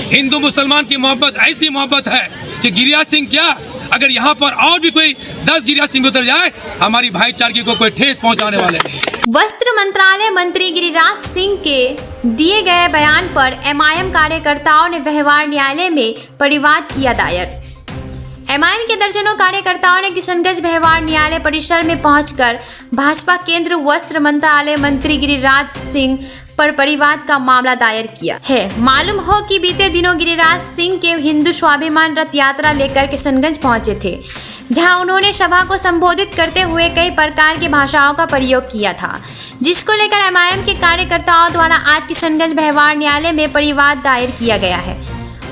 हिंदू मुसलमान की मोहब्बत ऐसी मोहब्बत है कि गिरिराज सिंह क्या, अगर यहाँ पर और भी कोई 10 गिरिराज सिंह उतर जाए, हमारी भाईचारगी को कोई ठेस पहुँचाने वाले नहीं। वस्त्र मंत्रालय मंत्री गिरिराज सिंह के दिए गए बयान पर एमआईएम कार्यकर्ताओं ने व्यवहार न्यायालय में परिवाद किया दायर। एमआईएम के दर्जनों कार्यकर्ताओं ने किशनगंज व्यवहार न्यायालय परिसर में पहुंचकर भाजपा केंद्र वस्त्र मंत्रालय मंत्री गिरिराज सिंह पर परिवाद का मामला दायर किया है। मालूम हो कि बीते दिनों गिरिराज सिंह के हिंदू स्वाभिमान रथ यात्रा लेकर किशनगंज पहुंचे थे, जहां उन्होंने सभा को संबोधित करते हुए कई प्रकार की भाषाओं का प्रयोग किया था, जिसको लेकर एमआईएम के कार्यकर्ताओं द्वारा आज किशनगंज व्यवहार न्यायालय में परिवाद दायर किया गया है।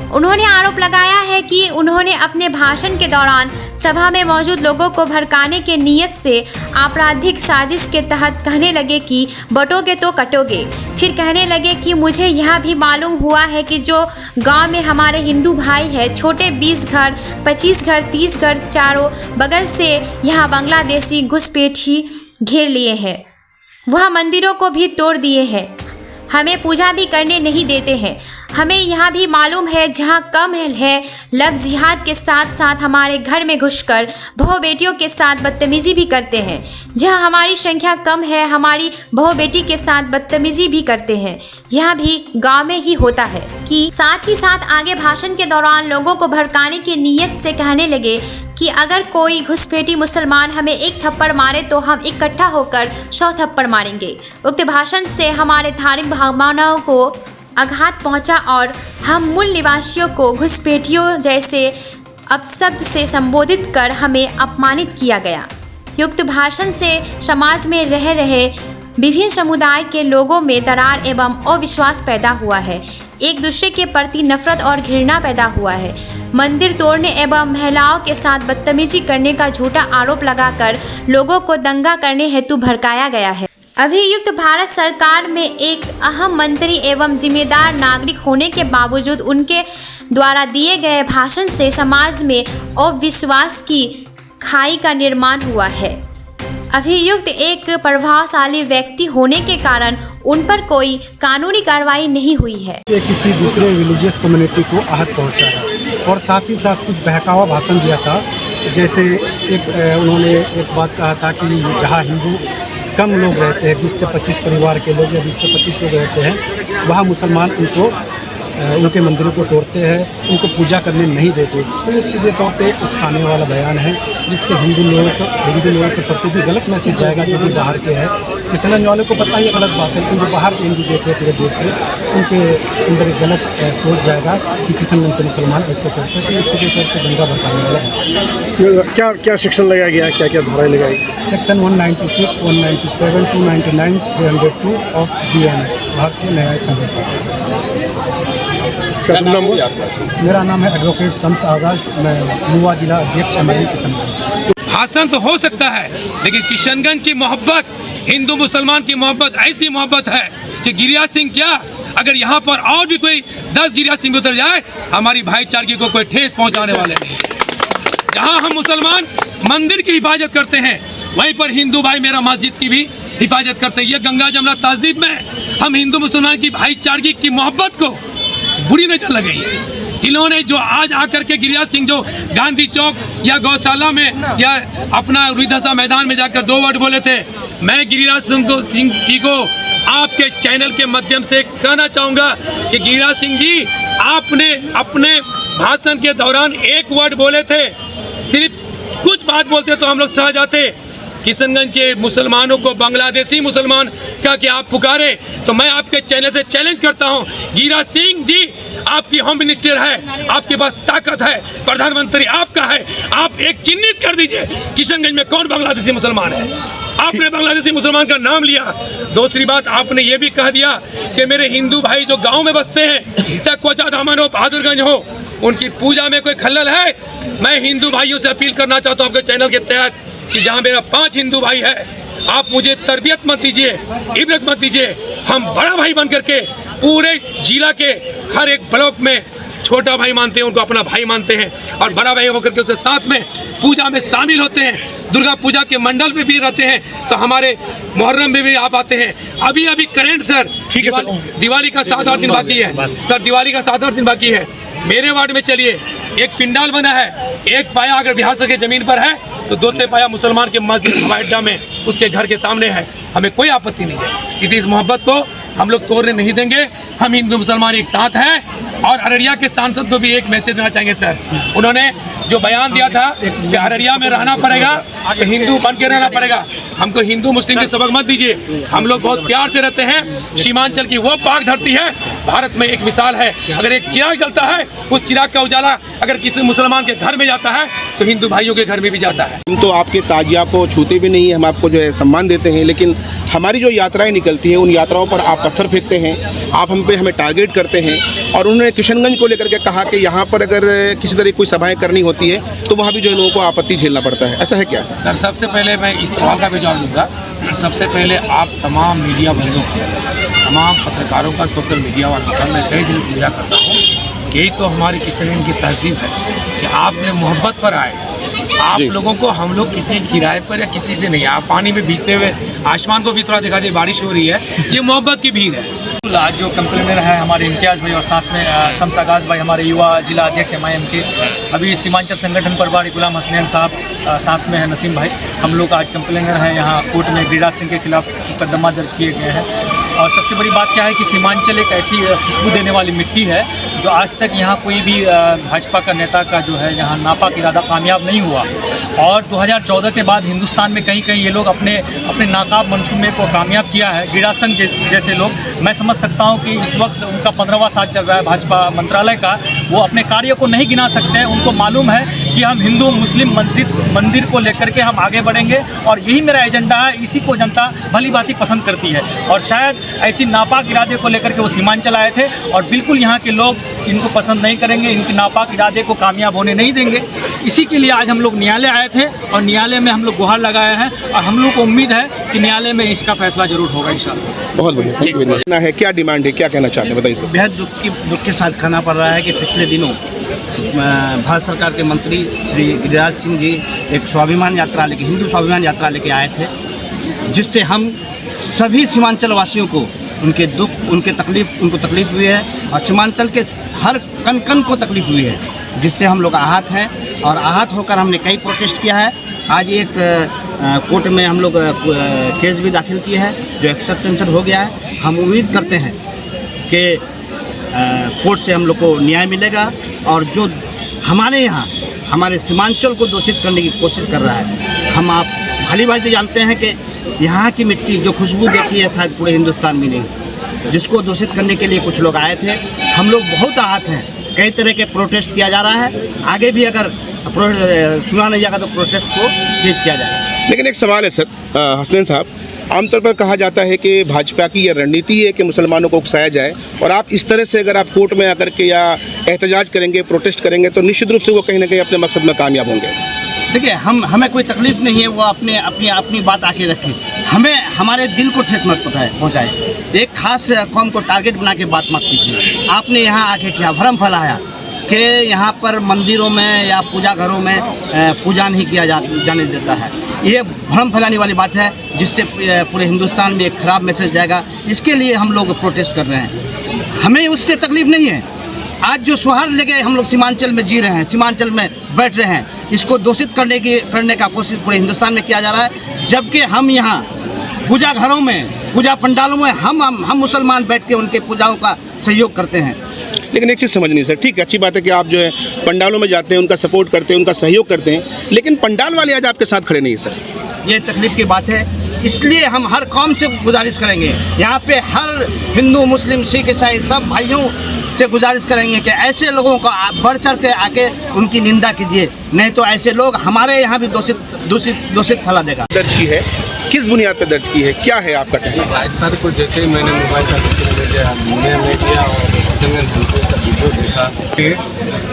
उन्होंने आरोप लगाया है कि उन्होंने अपने भाषण के दौरान सभा में मौजूद लोगों को भड़काने के नियत से आपराधिक साजिश के तहत कहने लगे कि बटोगे तो कटोगे। फिर कहने लगे कि मुझे यह भी मालूम हुआ है कि जो गांव में हमारे हिंदू भाई है, छोटे 20 घर, 25 घर, 30 घर चारों बगल से यहाँ बांग्लादेशी घुसपैठी घेर लिए हैं, वह मंदिरों को भी तोड़ दिए हैं, हमें पूजा भी करने नहीं देते हैं। हमें यह भी मालूम है जहाँ कम है लफ्ज़ जिहाद के साथ साथ हमारे घर में घुसकर बहू बेटियों के साथ बदतमीजी भी करते हैं। जहाँ हमारी संख्या कम है हमारी बहू बेटी के साथ बदतमीजी भी करते हैं। यह भी गांव में ही होता है कि साथ ही साथ आगे भाषण के दौरान लोगों को भड़काने की नीयत से कहने लगे कि अगर कोई घुसपैठी मुसलमान हमें एक थप्पड़ मारे तो हम इकट्ठा होकर 100 थप्पड़ मारेंगे। उक्त भाषण से हमारे धार्मिक भावनाओं को आघात पहुंचा और हम मूल निवासियों को घुसपैठियों जैसे अपशब्द से संबोधित कर हमें अपमानित किया गया। उक्त भाषण से समाज में रह रहे विभिन्न समुदाय के लोगों में दरार एवं अविश्वास पैदा हुआ है। एक दूसरे के प्रति नफरत और घृणा पैदा हुआ है। मंदिर तोड़ने एवं महिलाओं के साथ बदतमीजी करने का झूठा आरोप लगाकर लोगों को दंगा करने हेतु भड़काया गया है। अभियुक्त भारत सरकार में एक अहम मंत्री एवं जिम्मेदार नागरिक होने के बावजूद उनके द्वारा दिए गए भाषण से समाज में अविश्वास की खाई का निर्माण हुआ है। अभियुक्त एक प्रभावशाली व्यक्ति होने के कारण उन पर कोई कानूनी कार्रवाई नहीं हुई है। ये किसी दूसरे रिलीजियस कम्युनिटी को आहत पहुंचा है और साथ ही साथ कुछ बहकावा भाषण दिया था। जैसे उन्होंने एक बात कहा था कि जहां हिंदू कम लोग रहते हैं, 20 से 25 परिवार के लोग या 20 से 25 लोग रहते हैं, वहाँ मुसलमान उनके मंदिरों को तोड़ते हैं, उनको पूजा करने नहीं देते। तो ये सीधे तौर पे उकसाने वाला बयान है, जिससे हिंदू लोगों के प्रति भी गलत मैसेज जाएगा जो कि बाहर के हैं। किशनगंज वाले को पता ये गलत बात है, लेकिन जो बाहर के हिंदू देख रहे पूरे देश से, उनके अंदर एक गलत सोच जाएगा कि किशनगंज के मुसलमान ऐसे करते हैं। तो ये सीधे तौर पर दंगा भड़काने वाला है। क्या क्या सेक्शन लगाया गया, क्या क्या धाराएं लगाई? सेक्शन 196, 197, 299, 302 ऑफ BNS भारतीय न्याय संहिता। मेरा नाम है एडवोकेट शम्स आगाज, मैं युवा जिला अध्यक्ष एमआईएम किशनगंज। भाषण तो हो सकता है, लेकिन किशनगंज की मोहब्बत, हिंदू मुसलमान की मोहब्बत ऐसी मोहब्बत है कि गिरिराज सिंह क्या, अगर यहाँ पर और भी कोई 10 गिरिराज सिंह उतर जाए, हमारी भाईचारगी को कोई ठेस पहुँचाने वाले नहीं। जहाँ हम मुसलमान मंदिर की हिफाजत करते हैं, वहीं पर हिंदू भाई मेरा मस्जिद की भी हिफाजत करते हैं। ये गंगा जमुना तहजीब में हम हिंदू मुसलमान की भाईचारगी की मोहब्बत को बुरी नजर लग गई है। इन्होंने जो आज आकर के गिरिराज सिंह जो गांधी चौक या गौशाला में या अपना रुईदसा मैदान में जाकर 2 वर्ड बोले थे, मैं गिरिराज सिंह जी को आपके चैनल के माध्यम से कहना चाहूँगा कि गिरिराज सिंह जी, आपने अपने भाषण के दौरान 1 वर्ड बोले थे, सिर्फ कुछ बात बोलते तो हम लोग सह जाते। किशनगंज के मुसलमानों को बांग्लादेशी मुसलमान का कि आप पुकारे, तो मैं आपके चैनल से चैलेंज करता हूं, गिरिराज सिंह जी, आपकी होम मिनिस्टर है, आपके पास ताकत है, प्रधानमंत्री आपका है, आप एक चिन्हित कर दीजिए किशनगंज में कौन बांग्लादेशी मुसलमान है। आपने बांग्लादेशी मुसलमान का नाम लिया। दूसरी बात, आपने ये भी कह दिया कि मेरे हिंदू भाई जो गाँव में बसते हैं, चाहे कोचा दामन हो, बहादुरगंज हो, उनकी पूजा में कोई खलल है। मैं हिंदू भाइयों से अपील करना चाहता हूँ आपके चैनल के तहत कि जहाँ मेरा 5 हिंदू भाई है, आप मुझे तरबियत मत दीजिए, इबरत मत दीजिए। हम बड़ा भाई बन करके पूरे जिला के हर एक ब्लॉक में छोटा भाई मानते हैं, उनको अपना भाई मानते हैं और बड़ा भाई होकर के उसके साथ में पूजा में शामिल होते हैं। दुर्गा पूजा के मंडल में भी रहते हैं, तो हमारे मुहर्रम में भी आप आते हैं। अभी अभी करंट सर, ठीक है सर, दिवाली का 7-8 दिन बाकी है सर, दिवाली का 7-8 दिन बाकी है। मेरे वार्ड में चलिए, एक पिंडाल बना है, एक पाया अगर बिहार सरकार की जमीन पर है तो दूसरे पाया मुसलमान के मस्जिद हवाई अड्डा में उसके घर के सामने है। हमें कोई आपत्ति नहीं है, इसलिए इस मोहब्बत को हम लोग तोड़ने नहीं देंगे। हम हिंदू मुसलमान एक साथ हैं। और अररिया के सांसद को भी एक मैसेज देना चाहेंगे सर, उन्होंने जो बयान दिया था कि अररिया में रहना पड़ेगा तो हिंदू बन के रहना पड़ेगा। हमको हिंदू मुस्लिम के सबक मत दीजिए, हम लोग बहुत प्यार से रहते हैं। सीमांचल की वो पाक धरती है, भारत में एक मिसाल है। अगर एक चिराग जलता है, उस चिराग का उजाला अगर किसी मुसलमान के घर में जाता है तो हिंदू भाइयों के घर में भी जाता है। हम तो आपके ताजिया को छूते भी नहीं हैं, हम आपको जो है सम्मान देते हैं, लेकिन हमारी जो यात्राएं निकलती हैं उन यात्राओं पर आप पत्थर फेंकते हैं, आप हमें टारगेट करते हैं। और उन्होंने किशनगंज को लेकर के कहा कि यहाँ पर अगर किसी तरह कोई सभाएं करनी होती है तो वहाँ भी जो है लोगों को आपत्ति झेलना पड़ता है, ऐसा है क्या? सर सबसे पहले मैं इस सवाल का भी जवाब दूंगा। सबसे पहले आप तमाम मीडिया बंधुओं का, तमाम पत्रकारों का, सोशल मीडिया वालों का मैं कई दिन से पूजा करता हूँ। यही तो हमारी किशनगंज की तहजीब है कि आपने मोहब्बत पर आए। आप लोगों को हम लोग किसी किराए पर या किसी से नहीं, आप पानी में भीजते हुए आसमान को भी थोड़ा दिखा दिए बारिश हो रही है, ये मोहब्बत की भीड़ है। आज जो कंप्लेनर है हमारे इम्तियाज़ भाई और साथ में शम्स आगाज़ भाई, हमारे युवा जिला अध्यक्ष MIM के, अभी सीमांचल संगठन प्रभारी गुलाम हसनैन साहब, साथ में है नसीम भाई, हम लोग आज कंप्लेनर हैं यहाँ कोर्ट में। गिरिराज सिंह के खिलाफ मुकदमा दर्ज किए गए हैं। और सबसे बड़ी बात क्या है कि सीमांचल एक ऐसी खुशबू देने वाली मिट्टी है जो आज तक यहाँ कोई भी भाजपा का नेता का जो है यहाँ नापाक इरादा कामयाब नहीं हुआ। और 2014 के बाद हिंदुस्तान में कहीं कहीं ये लोग अपने नाकाब मंसूबे को कामयाब किया है। गिरिराज सिंह जैसे लोग, मैं समझ सकता हूँ कि इस वक्त उनका 15वां साल चल रहा है भाजपा मंत्रालय का, वो अपने कार्य को नहीं गिना सकते हैं। उनको मालूम है कि हम हिंदू मुस्लिम मंदिर को लेकर के हम आगे बढ़ेंगे और यही मेरा एजेंडा है, इसी को जनता भली भांति पसंद करती है। और शायद ऐसी नापाक इरादे को लेकर के वो सीमांचल आए थे और बिल्कुल यहाँ के लोग इनको पसंद नहीं करेंगे, इनके नापाक इरादे को कामयाब होने नहीं देंगे। इसी के लिए आज हम लोग न्यायालय आए थे और न्यायालय में हम लोग गुहार लगाए हैं और हम लोग को उम्मीद है कि न्यायालय में इसका फैसला जरूर होगा इंशाअल्लाह। बहुत बढ़िया है। क्या डिमांड है, क्या कहना चाहते हैं, बताइए सर। बेहद दुख के साथ कहना पड़ रहा है कि पिछले दिनों भारत सरकार के मंत्री श्री गिरिराज सिंह जी एक स्वाभिमान यात्रा लेके, हिंदू स्वाभिमान यात्रा लेके आए थे, जिससे हम सभी सीमांचल वासियों को उनके दुख, उनको तकलीफ हुई है और सीमांचल के हर कण कण को तकलीफ हुई है, जिससे हम लोग आहत हैं। और आहत होकर हमने कई प्रोटेस्ट किया है। आज एक कोर्ट में हम लोग केस भी दाखिल किए हैं जो एक्सेप्टेंस हो गया है। हम उम्मीद करते हैं कि कोर्ट से हम लोग को न्याय मिलेगा और जो हमारे यहाँ हमारे सीमांचल को दूषित करने की कोशिश कर रहा है, हम आप भली भांति जानते हैं कि यहाँ की मिट्टी जो खुशबू देखी है शायद पूरे हिंदुस्तान में नहीं, जिसको दूषित करने के लिए कुछ लोग आए थे। हम लोग बहुत आहत हैं, कई तरह के प्रोटेस्ट किया जा रहा है, आगे भी अगर सुना नहीं जाएगा तो प्रोटेस्ट को तेज किया जाएगा। लेकिन एक सवाल है सर हसनैन साहब, आमतौर पर कहा जाता है कि भाजपा की यह रणनीति है कि मुसलमानों को उकसाया जाए, और आप इस तरह से अगर आप कोर्ट में आकर के या एहतजाज करेंगे, प्रोटेस्ट करेंगे, तो निश्चित रूप से वो कहीं ना कहीं अपने मकसद में कामयाब होंगे। देखिए, हमें कोई तकलीफ नहीं है, वो अपनी बात आके रखें, हमें हमारे दिल को ठेस मत पहुँचाए। एक खास कौम को टारगेट बना के बात मत कीजिए। आपने यहाँ आके क्या भ्रम फैलाया कि यहाँ पर मंदिरों में या पूजा घरों में पूजा नहीं किया जाने देता है, ये भ्रम फैलाने वाली बात है, जिससे पूरे हिंदुस्तान में एक ख़राब मैसेज जाएगा। इसके लिए हम लोग प्रोटेस्ट कर रहे हैं, हमें उससे तकलीफ नहीं है। आज जो सौहार्द लेके हम लोग सीमांचल में जी रहे हैं, सीमांचल में बैठ रहे हैं, इसको दूषित करने का कोशिश पूरे हिंदुस्तान में किया जा रहा है। जबकि हम यहाँ पूजा घरों में, पूजा पंडालों में हम मुसलमान बैठ के उनके पूजाओं का सहयोग करते हैं। लेकिन एक चीज़ समझनी सर, ठीक है, अच्छी बात है कि आप जो है पंडालों में जाते हैं, उनका सपोर्ट करते हैं, उनका सहयोग करते हैं, लेकिन पंडाल वाले आज आपके साथ खड़े नहीं है सर। ये तकलीफ की बात है, इसलिए हम हर कौम से गुजारिश करेंगे, यहाँ पे हर हिंदू मुस्लिम सिख ईसाई सब भाइयों से गुजारिश करेंगे कि ऐसे लोगों को बढ़ चढ़ के आके उनकी निंदा कीजिए, नहीं तो ऐसे लोग हमारे यहाँ भी दूषित फैला देगा। दर्ज की है, किस बुनियाद पर दर्ज की है, क्या है आपका कहना? 22 तारीख को जैसे ही मैंने मोबाइल का मीडिया और वीडियो देखा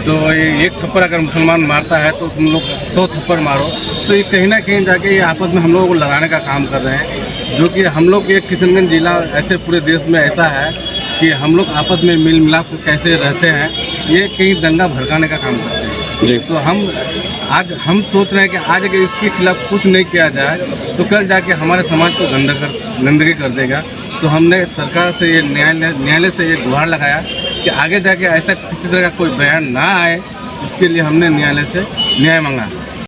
तो एक थप्पड़ अगर मुसलमान मारता है तो तुम लोग 100 थप्पड़ मारो, तो ये कहीं ना कहीं जाके ये आपस में हम लोगों को लड़ाने का काम कर रहे हैं, जो कि हम लोग एक किशनगंज जिला ऐसे पूरे देश में ऐसा है कि हम लोग आपस में मिल मिलाप के कैसे रहते हैं, ये कहीं दंगा भड़काने का काम करते हैं जी। तो हम सोच रहे हैं कि आज अगर इसके खिलाफ कुछ नहीं किया जाए तो कल जाके हमारे समाज को गंदगी कर देगा। तो हमने सरकार से ये न्यायालय से ये गुहार लगाया कि आगे जाके ऐसा किसी तरह का कोई बयान ना आए, इसके लिए हमने न्यायालय से न्याय मांगा।